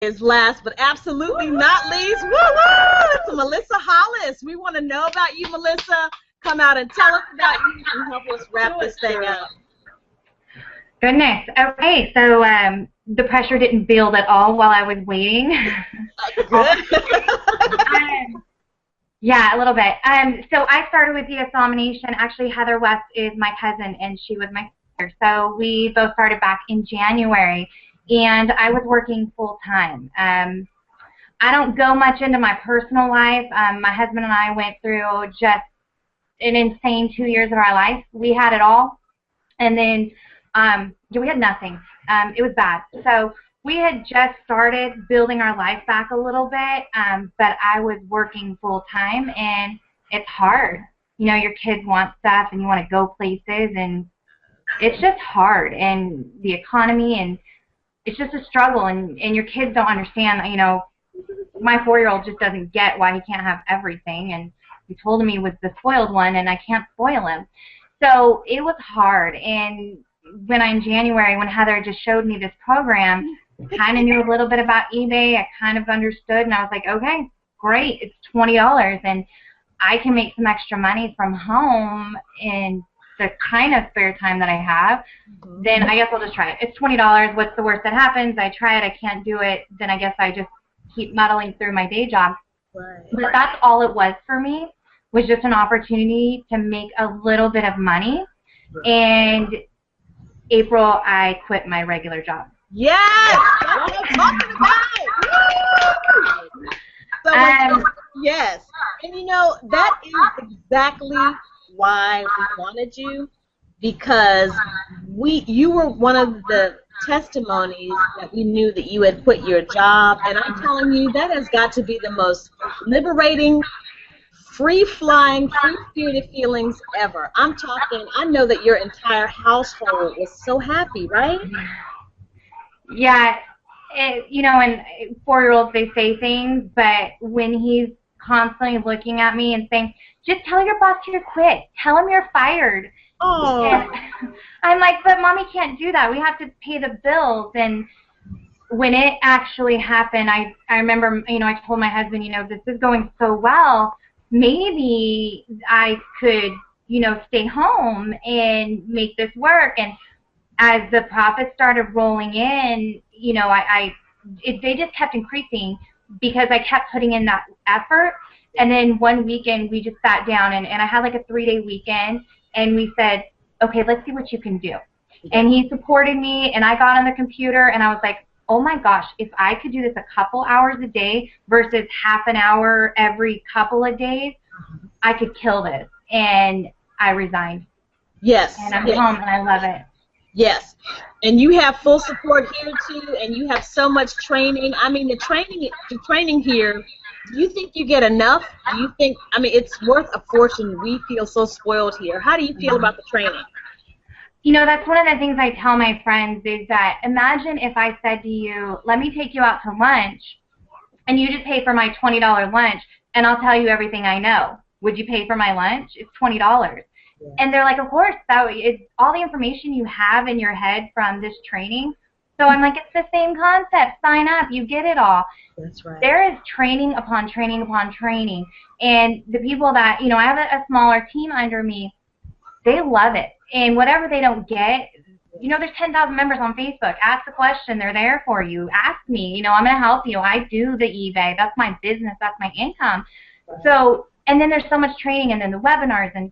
Is last but absolutely not least, woo-woo, it's Melissa Hollis. We want to know about you, Melissa. Come out and tell us about you and help us wrap this thing up. Goodness. Okay, so the pressure didn't build at all while I was waiting. Yeah, a little bit. So I started with DOMINATION. Actually, Heather West is my cousin, and she was my sister. So we both started back in January. And I was working full-time. I don't go much into my personal life. My husband and I went through just an insane 2 years of our life. We had it all, and then we had nothing. It was bad. So we had just started building our life back a little bit, but I was working full-time, and it's hard. You know, your kids want stuff, and you want to go places, and it's just hard, and the economy, and it's just a struggle, and your kids don't understand. You know, my 4-year-old just doesn't get why he can't have everything, and he told him he was the spoiled one, and I can't spoil him. So it was hard, and in January, when Heather just showed me this program, kind of knew a little bit about eBay, I kind of understood, and I was like, okay, great, it's $20, and I can make some extra money from home, and the kind of spare time that I have, then I guess I'll just try it. It's $20. What's the worst that happens? I try it. I can't do it. Then I guess I just keep muddling through my day job. Right. But that's all it was for me, was just an opportunity to make a little bit of money. Right. And April, I quit my regular job. Yes! That's what I'm talking about! So yes. And you know, that is exactly why we wanted you, because you were one of the testimonies that we knew that you had quit your job, and I'm telling you, that has got to be the most liberating, free-flying, free-spirited feelings ever. I'm talking, I know that your entire household was so happy, right? Yeah, you know, and 4-year-olds, they say things, but when he's constantly looking at me and saying, just tell your boss you're quit. Tell him you're fired. Oh. And I'm like, but Mommy can't do that. We have to pay the bills. And when it actually happened, I remember, you know, I told my husband, you know, this is going so well. Maybe I could, you know, stay home and make this work. And as the profits started rolling in, you know, they just kept increasing because I kept putting in that effort. And then one weekend, we just sat down, and I had like a 3-day weekend, and we said, okay, let's see what you can do. And he supported me, and I got on the computer, and I was like, oh my gosh, if I could do this a couple hours a day versus half an hour every couple of days, I could kill this. And I resigned. Yes. And I'm home, and I love it. Yes. And you have full support here, too, and you have so much training. I mean, the training here, do you think you get enough? Do you think, I mean, it's worth a fortune. We feel so spoiled here. How do you feel about the training? You know, that's one of the things I tell my friends is that imagine if I said to you, let me take you out to lunch, and you just pay for my $20 lunch, and I'll tell you everything I know. Would you pay for my lunch? It's $20. Yeah. And they're like, of course, it's all the information you have in your head from this training. So I'm like, it's the same concept. Sign up. You get it all. That's right. There is training upon training upon training. And the people that, you know, I have a smaller team under me, they love it. And whatever they don't get, you know, there's 10,000 members on Facebook. Ask the question. They're there for you. Ask me. You know, I'm going to help you. I do the eBay. That's my business. That's my income. Right. So, and then there's so much training, and then the webinars, and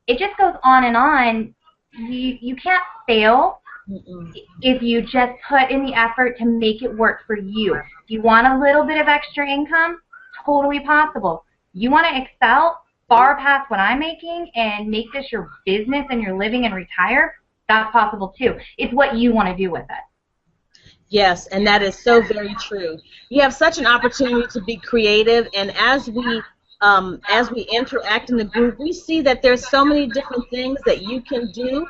it just goes on and on. You can't fail if you just put in the effort to make it work for you. If you want a little bit of extra income, totally possible. You want to excel far past what I'm making and make this your business and your living and retire, that's possible too. It's what you want to do with it. Yes, and that is so very true. You have such an opportunity to be creative, and as we interact in the group, we see that there's so many different things that you can do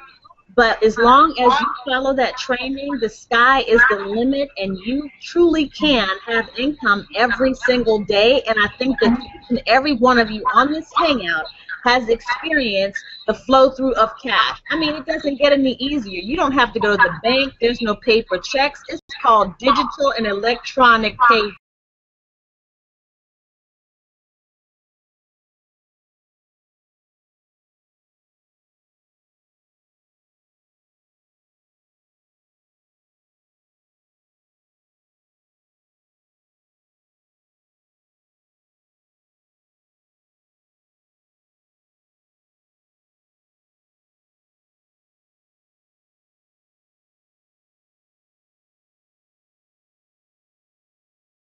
But as long as you follow that training, the sky is the limit, and you truly can have income every single day. And I think that each and every one of you on this hangout has experienced the flow through of cash. I mean, it doesn't get any easier. You don't have to go to the bank. There's no paper checks. It's called digital and electronic pay